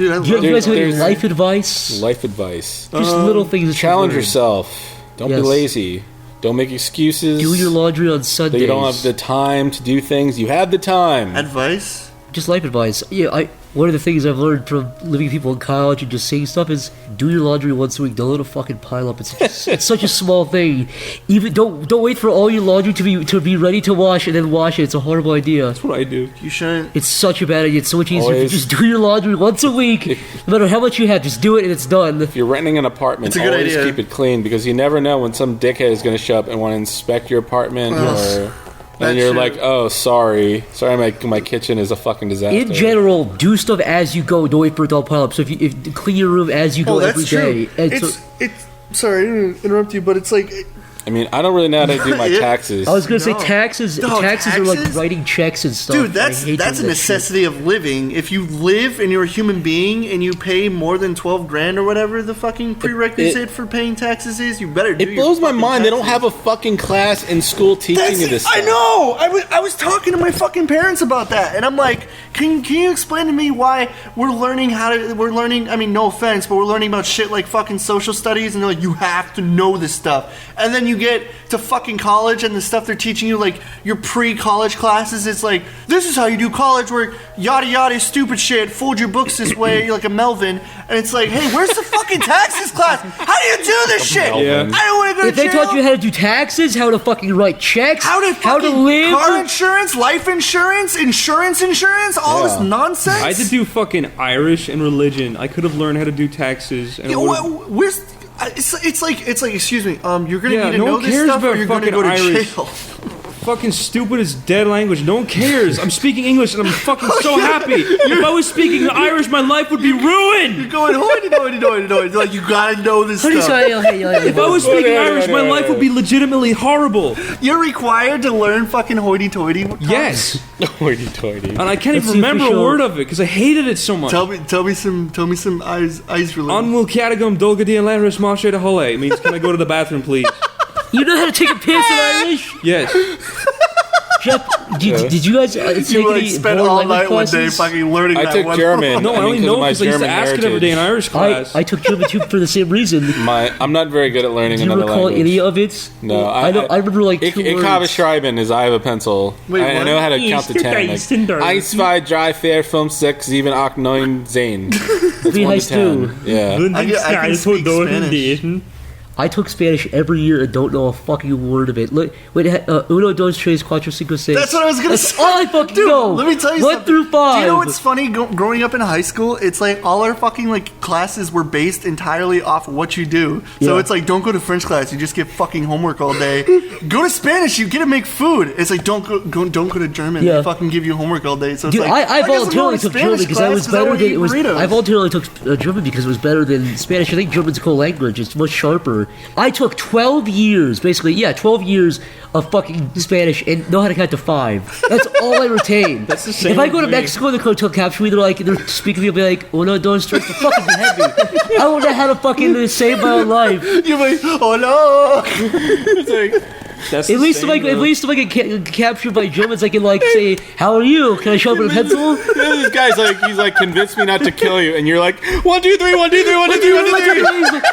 Dude, I love Do you guys have any there's- life advice? Life advice. Just little things that Challenge you learn. yourself. Don't be Yes. lazy. Don't make excuses. Do your laundry on that Sundays. you don't have the time to do things. You have the time. Advice? Just life advice. Yeah, one of the things I've learned from living with people in college and just saying stuff is do your laundry once a week. Don't let it fucking pile up. It's such a small thing. Even don't wait for all your laundry to be ready to wash and then wash it. It's a horrible idea. That's what I do. You shouldn't. It's such a bad idea. It's so much easier if you Always. just do your laundry once a week. No matter how much you have, just do it and it's done. If you're renting an apartment, It's a good always idea. keep it clean because you never know when some dickhead is going to show up and want to inspect your apartment or... And That's you're true. like, oh, sorry, my kitchen is a fucking disaster. In general, do stuff as you go. Don't wait for it to all pile up. So if you clean your room as you go every day. And It's so, sorry, I didn't interrupt you, but it's like I mean, I don't really know how to do my Yeah. taxes. I was gonna say No. taxes. No, taxes are like taxes? writing checks and stuff. dude, I that's hate a doing that shit. necessity of living. If you live and you're a human being and you pay more than 12 grand or whatever the fucking prerequisite for paying taxes is, you better do It blows my your fucking mind. They don't taxes. have a fucking class in school teaching you this stuff. I know. I was talking to my fucking parents about that, and I'm like, can you explain to me why we're learning I mean, no offense, but we're learning about shit like fucking social studies, and they're like, you have to know this stuff, and then you get to fucking college, and the stuff they're teaching you, like your pre-college classes, it's like, this is how you do college work, yada yada, stupid shit, fold your books this way, you're like a Melvin, and it's like, hey, where's the fucking taxes class? How do you do this shit? Yeah. I don't want to go to If they jail. taught you how to do taxes, how to fucking write checks, How to live, car insurance, life insurance, insurance, all this Yeah. nonsense. I had to do fucking Irish and religion. I could have learned how to do taxes. And Yeah, it would've- where's it's like excuse me, you're gonna Yeah, need to no know one this cares stuff or about you're gonna fucking go to Irish. jail. fucking stupid as dead language. No one cares. I'm speaking English and I'm fucking so happy. If I was speaking Irish, my life would be ruined. You're going hoity. Like, you gotta know this What do you stuff. say? If I was speaking Irish, my life would be legitimately horrible. You're required to learn fucking hoity-toity. Yes. Hoity-toity. And I can't Let's even see if we remember a show- word of it because I hated it so much. Tell me some eyes related. Anmul Kiadagum Dolgadi and Lanrish Mashe de Hole. It means, can I go to the bathroom, please? You know how to take a piss in Irish? Yes. Jeff, did you guys take You like any spent foreign all language night one day classes? fucking learning I that took one. German. No, I only 'cause know of my because I used to German ask it every day in heritage. Irish class. I took German too for the same reason. I'm not very good at learning Do you another recall language. any of it? No, I remember like Ich, two ich habe words. schreiben is I have a pencil. Wait, I what? know how to count to 10. Like, 1, 2, 3, 4, 5, 6, 7, 8, 9, 10. That's Wie 1 heißt to 10. du? Yeah. I can speak Spanish. I took Spanish every year and don't know a fucking word of it. Look, wait, uno, dos, tres, cuatro, cinco, seis. That's what I was gonna That's say. all I fucking Dude, know. let me tell you 1 something. through 5. Do you know what's funny? Growing up in high school, it's like all our fucking like classes were based entirely off of what you do. So Yeah. it's like, don't go to French class, you just get fucking homework all day. Go to Spanish, you get to make food. It's like, don't go to German. Yeah. They fucking give you homework all day. So it's Dude, like, I guess I'm voluntarily going to took Spanish German because I class was 'cause I better wanna than eat it was. burritos. I voluntarily took German because it was better than Spanish. I think German's a cool language. It's much sharper. I took 12 years, basically, 12 years of fucking Spanish and know how to count to 5. That's all I retain. That's the same If I go to with me. Mexico and they'll capture me, they're speaking to me, I'll be like, uno, dos, tres, to fucking behead me. I don't know how to fucking save my own life. You're like, oh no. It's like, That's At the least, same, if I get captured by Germans, I can say, "How are you? Can I show up with a pencil?" this guy's like, he's like, convince me not to kill you. And you're like, 1, 2, 3, 1, 2, 3, 1, 2, 3, 1, 2, 3. He's like,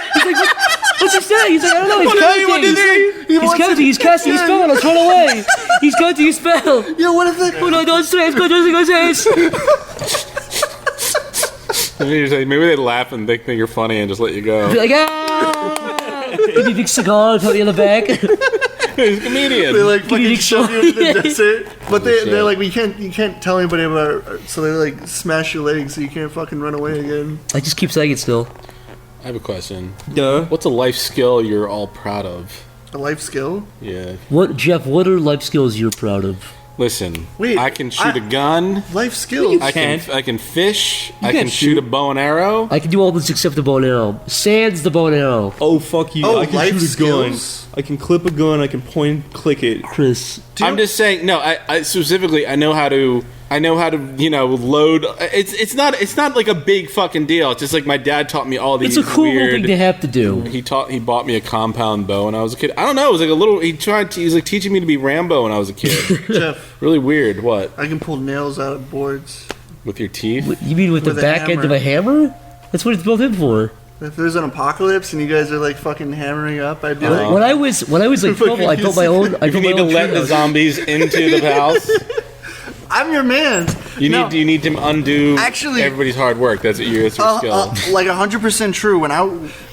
what's he saying? He's like, I don't know. He's 1, 2, 3, 1, 2, counting. 3. He's counting. He's casting his spell. Let's run away. He's counting his spell. Yo, what is it? Uno, dos, tres, cuatro, cinco, seis. And you're like, maybe they laugh and think that you're funny and just let you go. Be like, ah. Give me a big cigar, put me in the back. He's a comedian. They like fucking you shove you into the yeah. desert, but they're shit. like, you can't tell anybody about it, so they like smash your legs so you can't fucking run away again. I just keep saying it still. I have a question. Duh. What's a life skill you're all proud of? A life skill. Yeah. Jeff? What are life skills you're proud of? Listen, Wait, I can shoot a gun. Life skills. I can fish. I can can't shoot shoot. a bow and arrow. I can do all this except the bow and arrow. Sans the bow and arrow. Oh, fuck you. Oh, I can life shoot a gun. skills? I can clip a gun. I can point and click it. Chris. I'm just saying. No, I specifically I know how to load. It's not like a big fucking deal. It's just like my dad taught me all these. It's a cool weird, thing to have to do. He bought me a compound bow when I was a kid. I don't know. It was like a little. He was like teaching me to be Rambo when I was a kid. Jeff, Really weird. What? I can pull nails out of boards. With your teeth? You mean with the With a back end of hammer. a hammer? That's what it's built in for. If there's an apocalypse and you guys are like fucking hammering up, I'd be like, When I was like 12, I built my own. I You built my need to own let the treehouse. zombies into the house. I'm your man. You need to undo Actually- everybody's hard work. That's your skill. Like 100% true.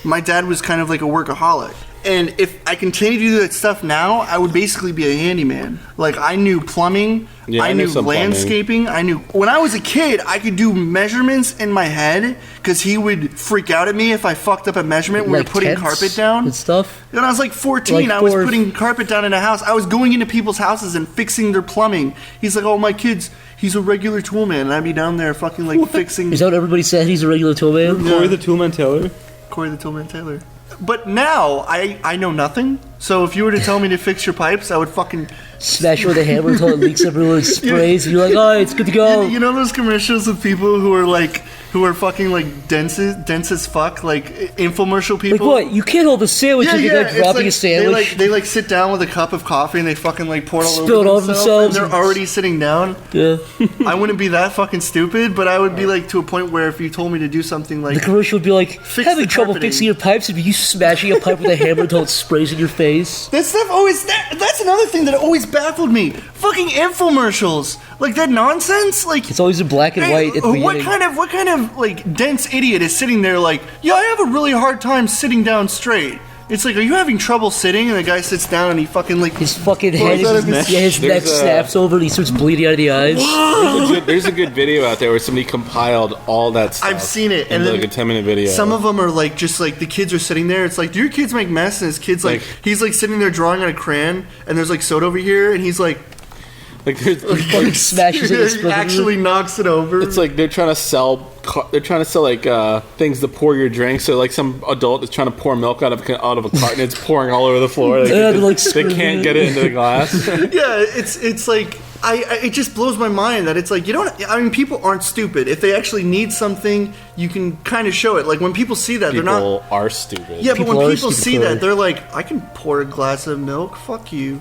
My dad was kind of like a workaholic. And if I continued to do that stuff now, I would basically be a handyman. Like, I knew plumbing, Yeah, I I know knew some plumbing. landscaping, when I was a kid, I could do measurements in my head, because he would freak out at me if I fucked up a measurement when we were Like putting tents carpet down. and stuff. When I was like 14, Like I was for- putting carpet down in a house. I was going into people's houses and fixing their plumbing. He's like, oh, my kid's, he's a regular tool man. And I'd be down there fucking like fixing Is that what everybody said? He's a regular tool man. Corey the Toolman Taylor. Corey the Toolman Taylor. But now, I know nothing. So if you were to tell me to fix your pipes, I would fucking... Smash it with a hammer until it leaks everywhere and sprays. And you're like, oh, it's good to go. You know those commercials of people who are fucking like dense as fuck, like infomercial Like people? what? You can't hold a sandwich and you're like it's dropping like, a sandwich. They like sit down with a cup of coffee and they fucking like pour it all Spill it over over themselves. And themselves. they're already sitting down. Yeah. I wouldn't be that fucking stupid, but I would be like to a point where if you told me to do something The like... commercial would be like, Fix having the trouble carpeting. fixing your pipes and you smashing a pipe with a hammer until it sprays in your face. That stuff always... That's another thing that always baffled me. Fucking infomercials. Like that nonsense. Like... It's always in black and white at the what beginning. kind of like dense idiot is sitting there like, yeah, I have a really hard time sitting down straight. It's like, are you having trouble sitting? And the guy sits down and he fucking like His fucking Oh, head, is that his a neck, yeah, his neck There's a- snaps over and he starts bleeding out of the eyes. There's a good video out there where somebody compiled all that stuff. I've seen it, and into then like a 10-minute video. Some of them are like just like the kids are sitting there. It's like, do your kids make mess? And his kid's like he's like sitting there drawing on a crayon, and there's like soda over here, and he's like like there's, Fucking smashes it. and he spills it. actually knocks it over. it's like they're trying to sell like things to pour your drink. So like some adult is trying to pour milk out of a carton, it's pouring all over the floor. Like, Yeah, they're, like, they screwing can't it. get it into the glass. Yeah, it's like it just blows my mind that it's like you don't. I mean, people aren't stupid. If they actually need something, you can kind of show it. Like when people see that, they're not. People are stupid. Yeah, but People when are people stupid see for that, it. they're like, I can pour a glass of milk. Fuck you.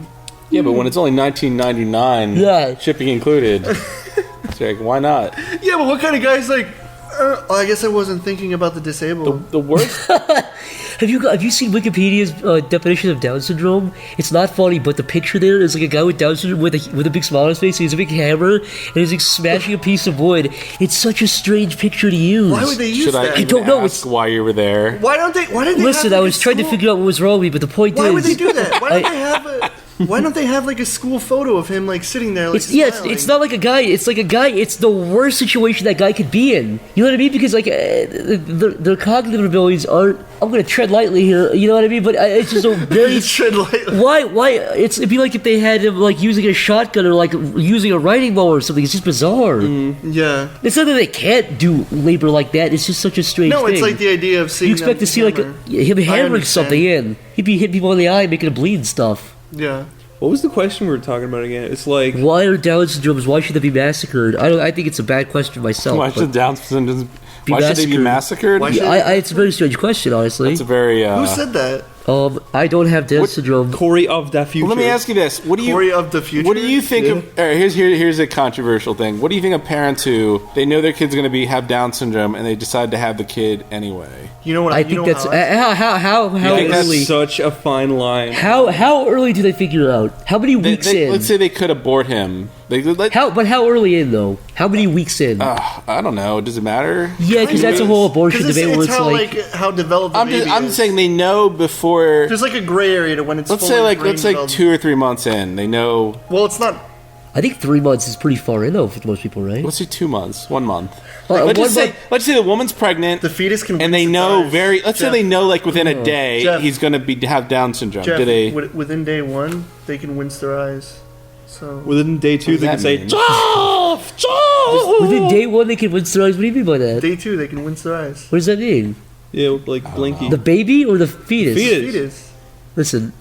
Yeah, but when it's only $19.99, Yeah. shipping included, it's like, why not? Yeah, but what kind of guy's like? I guess I wasn't thinking about the disabled. The worst. Have you seen Wikipedia's definition of Down syndrome? It's not funny, but the picture there is like a guy with Down syndrome with a big smile on his face. He has a big hammer and he's like smashing a piece of wood. It's such a strange picture to use. Why would they use Should I that? even don't know, ask why you were there? Why don't they? Why did they? Listen, have, I like, was a trying to school- figure out what was wrong with me, but the point Why is, would they do that? Why don't I- they have a? Why don't they have like a school photo of him like sitting there? Like, it's not like a guy. It's like a guy. It's the worst situation that guy could be in. You know what I mean? Because like their cognitive abilities aren't. I'm gonna tread lightly here. You know what I mean? But it's just a very. Tread lightly. Why? It'd be like if they had him like using a shotgun or like using a riding mower or something. It's just bizarre. Yeah. It's not that they can't do labor like that. It's just such a strange No, thing. it's like the idea of seeing. You expect them to see like hammer. him hammering understand. something in. He'd be hitting people in the eye, making them bleed and stuff. Yeah. What was the question we were talking about again? It's like Why are Down syndromes? Why should they be massacred? I think it's a bad question myself. Why but- should Down syndrome? Be Why should they be massacred? Why Yeah, it's a very strange question, honestly. It's a very. Who said that? I don't have Down syndrome. Corey of the future. Well, let me ask you this: What do you? Story of the future. What do you think of? All right, here's a controversial thing. What do you think of parents who they know their kid's going to have Down syndrome and they decide to have the kid anyway? You know what? I you think know that's how how think that's early. Such a fine line. How early do they figure it out? How many weeks in? Let's say they could abort him. How early in though? How many weeks in? I don't know. Does it matter? Yeah, because that's a whole abortion debate where it's it's how like, how developed the baby I'm is. saying they know before. There's like a gray area to when it's. Let's fully say like brain let's like developed. 2 or 3 months in. They know. Well, it's not. I think 3 months is pretty far in though for most people, right? Let's say 2 months, 1 month. One Let's month- say the woman's pregnant. The fetus can. and they wince know its eyes. very. Let's say Jeff, they know like within a day Jeff. he's going to have Down syndrome. Jeff, Do they? within day 1, they can wince their eyes. So. Within day 2, they What can does say, that mean? Jeff! Within day 1 they can win their eyes. What do you mean by that? Day 2, they can wince their eyes. What does that mean? Yeah, like Blinky. The baby or the fetus? Fetus. Fetus. Listen,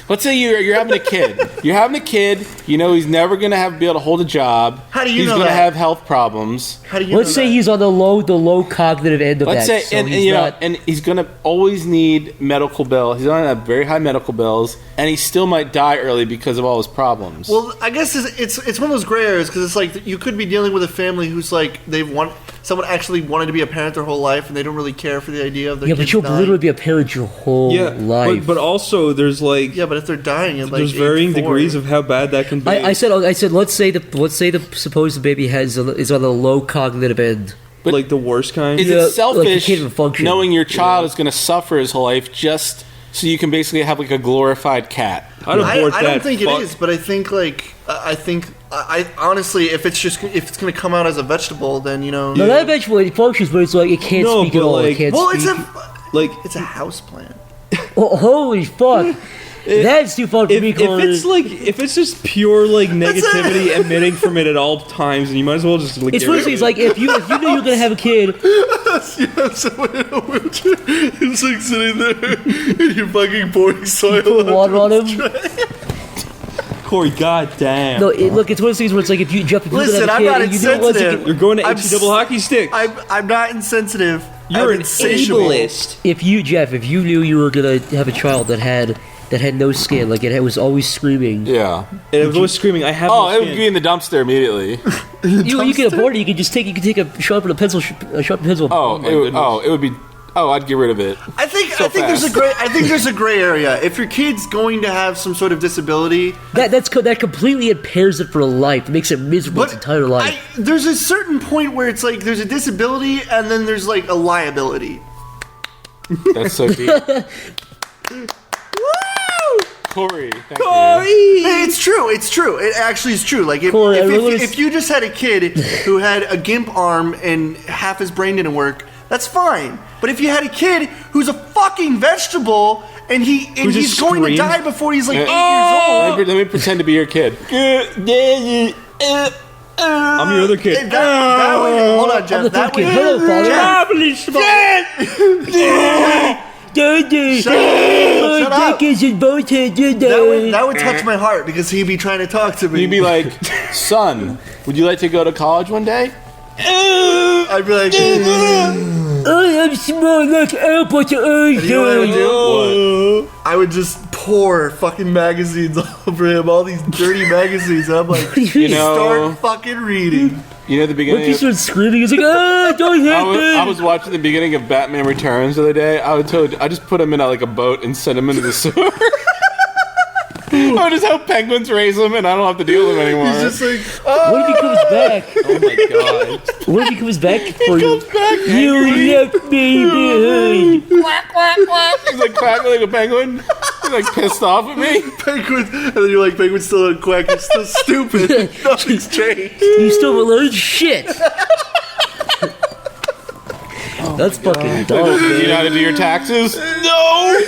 Let's say you're having a kid. You're having a kid. You know he's never gonna be able to hold a job. How do you he's know gonna that? have health problems. How do you Let's say he's on the low cognitive end of Let's that. say, So and he's you not, know, and he's gonna always need medical bills. He's gonna have very high medical bills, and he still might die early because of all his problems. Well, I guess it's one of those gray areas because it's like you could be dealing with a family who's like someone actually wanted to be a parent their whole life and they don't really care for the idea of their yeah, kids but you'll dying. literally be a parent your whole life. But also there's like Yeah, but if they're dying at like there's varying 84, degrees of how bad that can be. I said let's say the supposed baby is on the low cognitive end. But like the worst kind. Is Yeah, it like selfish you can't even function. knowing your child is going to suffer his whole life just so you can basically have like a glorified cat? I'd abort that. I don't think fuck. it is, but I think like I honestly, if it's gonna come out as a vegetable, then you know. No, that eventually it functions, but it's like it can't No, speak at but, all. It like- can't Well, speak. it's a house plant. Oh, holy fuck! That's too far for me, If Corey. if it's just pure like negativity emitting from it at all times, then you might as well just like It's get rid funny. of It's it. like if you knew you were gonna have a kid, Someone in a wheelchair is like sitting there and you're fucking pouring soil. put water on him. Corey, goddamn. No, look, it's one of those things where it's like if you Jeff, if you're Listen, gonna have I'm a not kid, and you know once insensitive. You're going to I'm HE double hockey stick. I'm not insensitive. You're I'm an insatiable. ableist. if you knew you were gonna have a child that had no skin, like it was always screaming, Yeah. And it was always screaming, I have Oh, no it would skin. be in the dumpster immediately. you can abort it. You can take a sharpened pencil. It would be. Oh, I'd get rid of it. I think fast. there's a gray area. If your kid's going to have some sort of disability, that completely impairs it for life. It makes it miserable its entire life. there's a certain point where it's like there's a disability and then there's like a liability. That's so deep. Corey, thank you. Hey, it's true. It's true. It actually is true. Like Corey, I really if you just had a kid who had a gimp arm and half his brain didn't work, that's fine. But if you had a kid who's a fucking vegetable and he's just going to screamed? die before he's like 8 years Let old. me pretend to be your kid. I'm your other kid. That way, hold on, Jeff. I'm the That third way, kid. Hello, father. Daddy, Shut up. dick is in both hands, that would touch my heart because he'd be trying to talk to me. You'd be like, son, would you like to go to college one day? I'd be like, I am small like apple to earth. you know what I would do? I would just pour fucking magazines all over him, all these dirty magazines, and I'm like, You know, start fucking reading. you know the Once beginning. he Of, starts screaming, he's like, don't hit I me. was watching the beginning of Batman Returns the other day. I just put him in like a boat and send him into the sewer. I just help penguins raise him, and I don't have to deal with him anymore. He's just like, What if he comes back? Oh my god. What if he comes back for you? comes back You angry. left me behind. He's like quacking like a penguin. He's like pissed off at me. penguin, and then you're like, penguin's still a quack, it's still stupid. Nothing's changed. You still haven't learned shit. That's fucking dumb, Do you know man. how to do your taxes? No.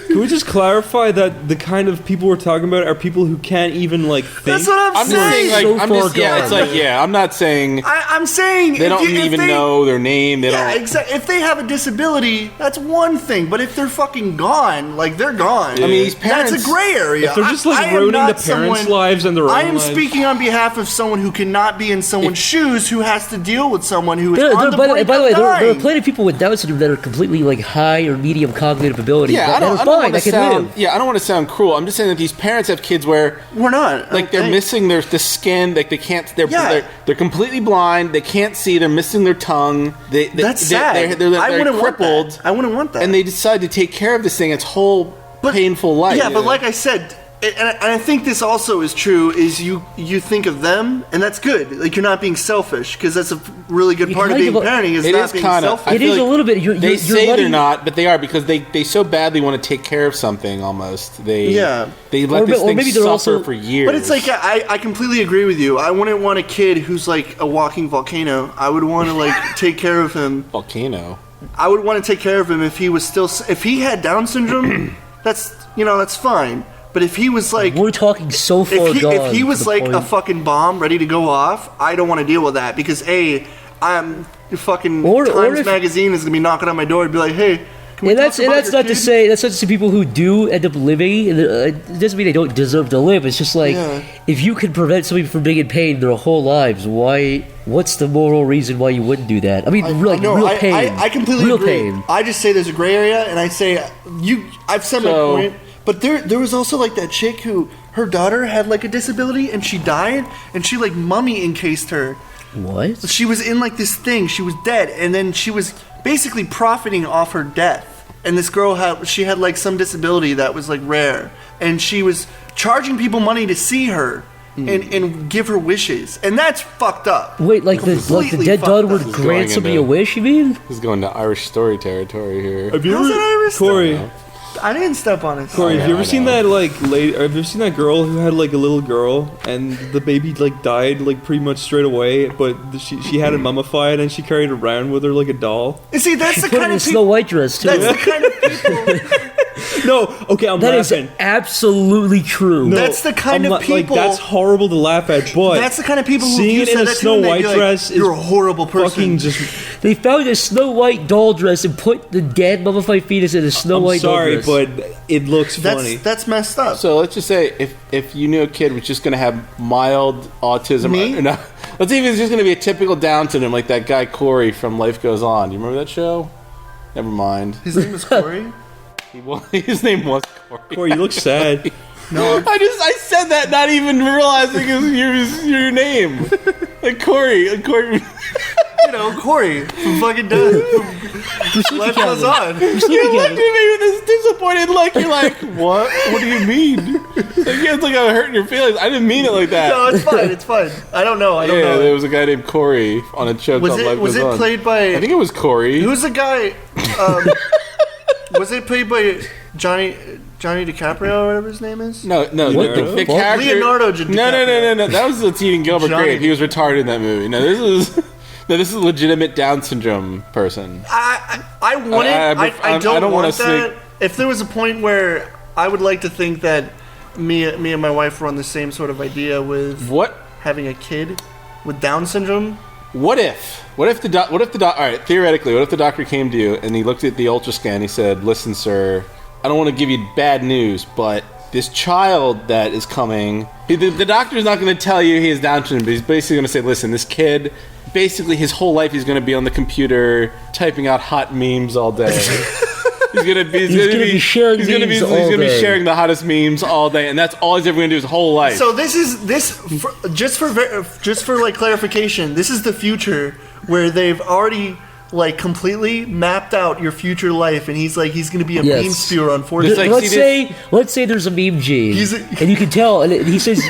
Can we just clarify that the kind of people we're talking about are people who can't even like think? That's what I'm I'm just saying, saying. like, So I'm far just, yeah, gone. it's like, yeah, I'm not saying I'm saying they don't even know their name. They Yeah, don't. exactly. If they have a disability, that's one thing. But if they're fucking gone, like they're gone. I mean, these parents. That's a gray area. If they're just like I am ruining the not parents' someone- lives and their own I am lives. speaking on behalf of someone who cannot be in someone's shoes, who has to deal with someone who is on the By brink the of way, there are dying. plenty of people with Down syndrome that are completely like high or medium cognitive ability. Yeah, I that don't are fine. want to That can sound. live. Yeah, I don't want to sound cruel. I'm just saying that these parents have kids where, We're not. like, they're Okay. missing the skin. Like, they can't. Yeah. They're completely blind. They can't see. They're missing their tongue. That's sad. They're I wouldn't crippled. want that. I wouldn't want that. And they decide to take care of this thing its whole painful life. Yeah, but like I said, and I think this also is true, is you think of them, and that's good. Like, you're not being selfish, because that's a really good part of kinda being give a- parenting, is It not is being kind of. selfish. It is a little bit. You're They say they're letting- not, but they are, because they so badly want to take care of something. Almost they Yeah. they let Or this thing maybe they're suffer also- for years. But it's like, I completely agree with you. I wouldn't want a kid who's like a walking volcano. I would want to like take care of him. volcano. I would want to take care of him if he was still, if he had Down syndrome, that's fine. But if he was like, We're talking so far gone. if he to was the like point. a fucking bomb ready to go off, I don't want to deal with that, because fucking Or Times if- magazine is gonna be knocking on my door and be like, hey, Can we And that's talk about not your to kid? say that's not to say people who do end up living. And it doesn't mean they don't deserve to live. It's just like Yeah. if you can prevent somebody from being in pain their whole lives, why? What's the moral reason why you wouldn't do that? I mean, real pain. I completely real agree. pain. I just say there's a gray area, and I say I've said my point. But there was also like that chick who her daughter had like a disability, and she died, and she like mummy encased her. What? She was in like this thing. She was dead, and then she was basically profiting off her death. And this girl had like some disability that was like rare, and she was charging people money to see her and give her wishes, and that's fucked up. Wait, like the Completely dead fucked daughter up. would This is grant going somebody a into- wish? You mean? This is going to Irish story territory here. Have you How's ever, that Irish Corey? I didn't step on it. Corey, have you I ever seen know. that like lady? Have you ever seen that girl who had like a little girl and the baby like died like pretty much straight away, but she had it mummified and she carried it around with her like a doll? And see, that's She the put it kind in a of Snow White dress too. That's the kind of people. No, okay, I'm That is laughing. absolutely true. No, That's the kind I'm of not- like people- that's horrible to laugh at, but That's the kind of people who seeing if you it in said a that to Snow them, they'd White be like, dress is you're a horrible person. fucking just. They found a Snow White doll dress and put the dead mummified fetus in a Snow I'm White sorry, doll dress. but it looks funny. That's messed up. So let's just say if you knew a kid was just going to have mild autism, Me? or no, let's see if it's just going to be a typical Down syndrome like that guy Corey from Life Goes On. Do you remember that show? Never mind. His name is Corey. His name was Corey. Corey, you look sad. I said that not even realizing it was your name. Like Corey. You know, Corey from fucking Life Goes On. You looked at me with this disappointed look. You're like, what? What do you mean? Like, yeah, it's like I'm hurting your feelings. I didn't mean it like that. No, it's fine. It's fine. I don't know. I don't Yeah, know. there was a guy named Corey on a show called Life Was Goes it On. played by? I think it was Corey. Who's the guy? Was it played by Johnny DiCaprio or whatever his name is? No, the What? character. Leonardo DiCaprio. No. That was the Stephen Gilbert Johnny- Grape. He was retarded in that movie. No, this is a legitimate Down syndrome person. I want it. I don't wanna want that. If there was a point where I would like to think that me and my wife were on the same sort of idea with What? having a kid with Down syndrome. What if all right, theoretically, what if the doctor came to you and he looked at the ultrascan, he said, listen, sir, I don't want to give you bad news, but this child that is coming, the doctor is not going to tell you he has Down syndrome, but he's basically going to say, listen, this kid, basically his whole life he's going to be on the computer typing out hot memes all day. He's gonna be sharing the hottest memes all day, and that's all he's ever gonna do his whole life. So just for like clarification, this is the future where they've already like completely mapped out your future life, and he's gonna be a Yes. meme spewer on 4chan. like- Let's say there's a meme gene, He's- and you can tell, and he says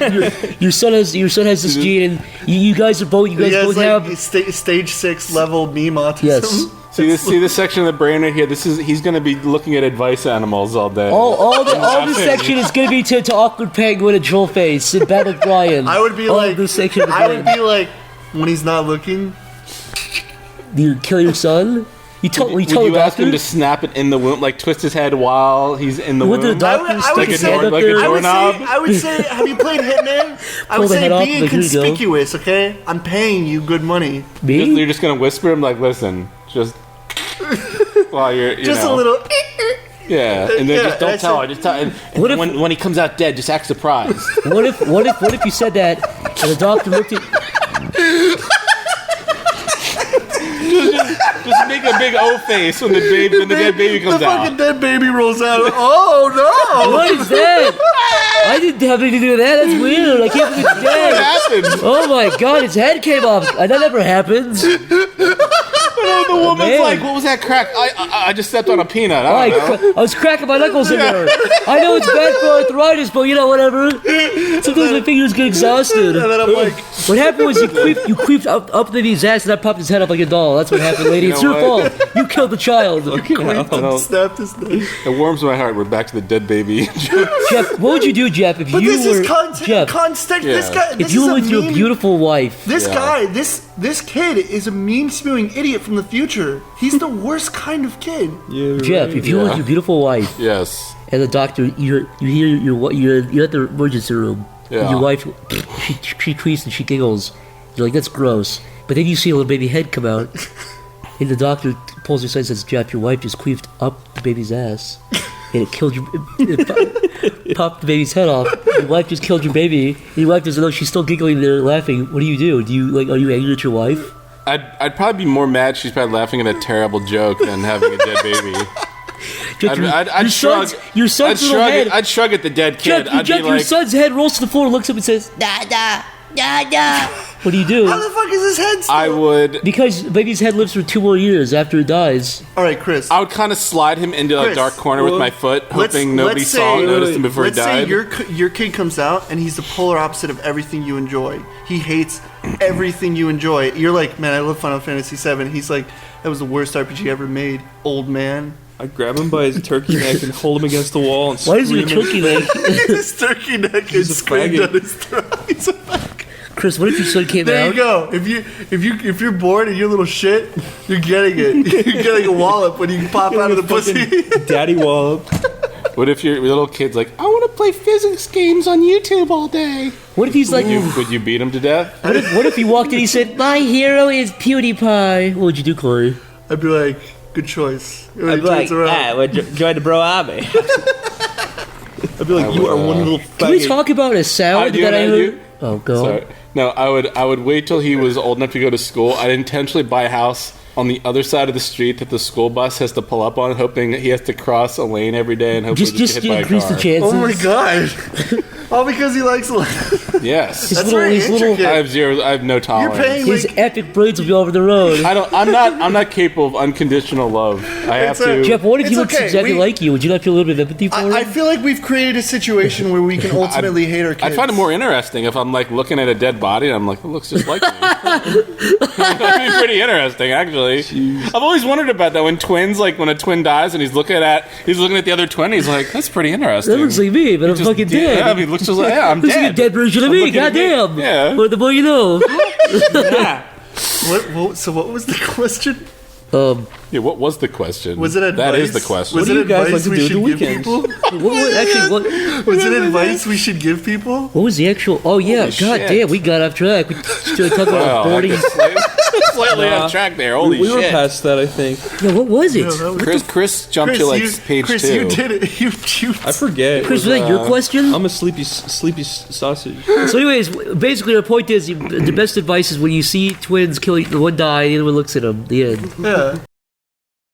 your son has this gene, and you guys both He has both like have stage 6 level meme autism. yes. See this section of the brain right here. He's gonna be looking at advice animals all day. All this section is gonna be to awkward penguin and troll face and Battle Brian. I would be all like, this section of the I would brain. be like, when he's not looking. You kill your son. Would tell you the ask him doctor? to snap it in the womb, like twist his head while he's in the Would the womb? doctor I stick would his say- head up like a there? doorknob? I would say, have you played Hitman? I Pull would the say head off, be like, here you go. inconspicuous, okay? I'm paying you good money. Me? You're just gonna whisper him like, listen, just while you're Just a little. yeah, and then Yeah, just don't that's tell it. her. Just tell. And What if- when he comes out dead, just act surprised. What if you said that and the doctor looked at Just make a big O face when the dead baby comes The fucking out. dead baby rolls out. Oh no! what is that? I didn't have anything to do with that. That's weird. I can't believe it's What dead. happened? Oh my god, its head came off. That never happens. The woman's man. like, "What was that crack? I just stepped on a peanut. I don't know." I was cracking my knuckles in there. I know it's bad for arthritis, but whatever. Sometimes my fingers get exhausted. And then I'm like, What happened was you creeped up the baby's ass and I popped his head up like a doll. That's what happened, lady. It's You your know fault. You killed the child. snapped his neck. It warms my heart. We're back to the dead baby. Jeff, what would you do, Jeff, if But you this were is context. Jeff? This Yeah. guy. If This you is were a with your meme- beautiful wife, This Yeah. guy, this kid is a meme spewing idiot from the future. He's the worst kind of kid. Jeff, if you were with Yeah. your beautiful wife Yes. and the doctor, you hear you're at the emergency room, and Yeah. your wife she tweets and she giggles. You're like, that's gross. But then you see a little baby head come out. And the doctor pulls her aside and says, Jeff, your wife just queefed up the baby's ass. And it killed it popped the baby's head off. Your wife just killed your baby. And your wife doesn't know, she's still giggling there laughing. What do you do? Are you angry at your wife? I'd probably be more mad she's probably laughing at a terrible joke than having a dead baby. I'd shrug. Your son's little head. I'd shrug at the dead kid. Jeff, your son's head rolls to the floor, looks up and says, "Da. What do you do? How the fuck is his head still? I would... Because the baby's head lives for 2 more years after it dies. All right, Chris. I would kind of slide him into a dark corner with my foot, hoping nobody noticed him before he died. Let's say your kid comes out and he's the polar opposite of everything you enjoy. He hates everything you enjoy. You're like, man, I love Final Fantasy VII. He's like, that was the worst RPG ever made, old man. I grab him by his turkey neck and hold him against the wall and Why is he a scream turkey neck? His turkey neck is screamed faggot. on his throat. He's a faggot. Chris, what if your son came There out? you go. If you're bored and you're a little shit, you're getting it. You're getting a wallop when you pop out of the pussy. Daddy wallop. What if your little kid's like, I want to play physics games on YouTube all day? What if he's like... Would you beat him to death? What if he walked in and he said, my hero is PewDiePie? What would you do, Corey? I'd be like, good choice. I'd be like, join the bro army. I'd be like, you are one little faggot. Can we talk about a sound that I heard? Oh, go on. Sorry. No, I would wait till he was old enough to go to school. I'd intentionally buy a house on the other side of the street that the school bus has to pull up on, hoping that he has to cross a lane every day and hopefully Just get hit by a increase car. the chances. Oh my god. All because he likes... Yes. That's very intricate. I have no tolerance. paying- His epic braids will be all over the road. I'm not capable of unconditional love. I have to. Jeff, what if he It's looks okay. exactly like you? Would you not feel a little bit of empathy for him? I feel like we've created a situation where we can ultimately hate our kids. I'd find it more interesting if I'm like looking at a dead body and I'm like, it looks just like me. That'd be pretty interesting, actually. Jeez. I've always wondered about that when twins, like when a twin dies and he's looking at the other twin, he's like, that's pretty interesting. That looks like me, but I'm Just fucking dead. dead. Yeah, he looks just like, I'm Looks dead. like a dead version of I'm me, looking at me. goddamn. Yeah. But the more you know. So what was the question? Yeah, what was the question? Was it advice? That is the question. Was What do it you guys advice like to we do with should the give weekends? people? Was it advice we should give people? What was the actual... Oh, yeah, Holy god shit. damn, we got off track. We started talking Wow, about boarding. slightly on track there. Holy We were shit. past that, I think. Yeah, what was it? Chris jumped to like page Chris, 2. you did it. You I forget. Chris, was that your question? I'm a sleepy sausage. So anyways, basically our point is the best advice is when you see twins killing, the one die, the other one looks at them. The end. Yeah.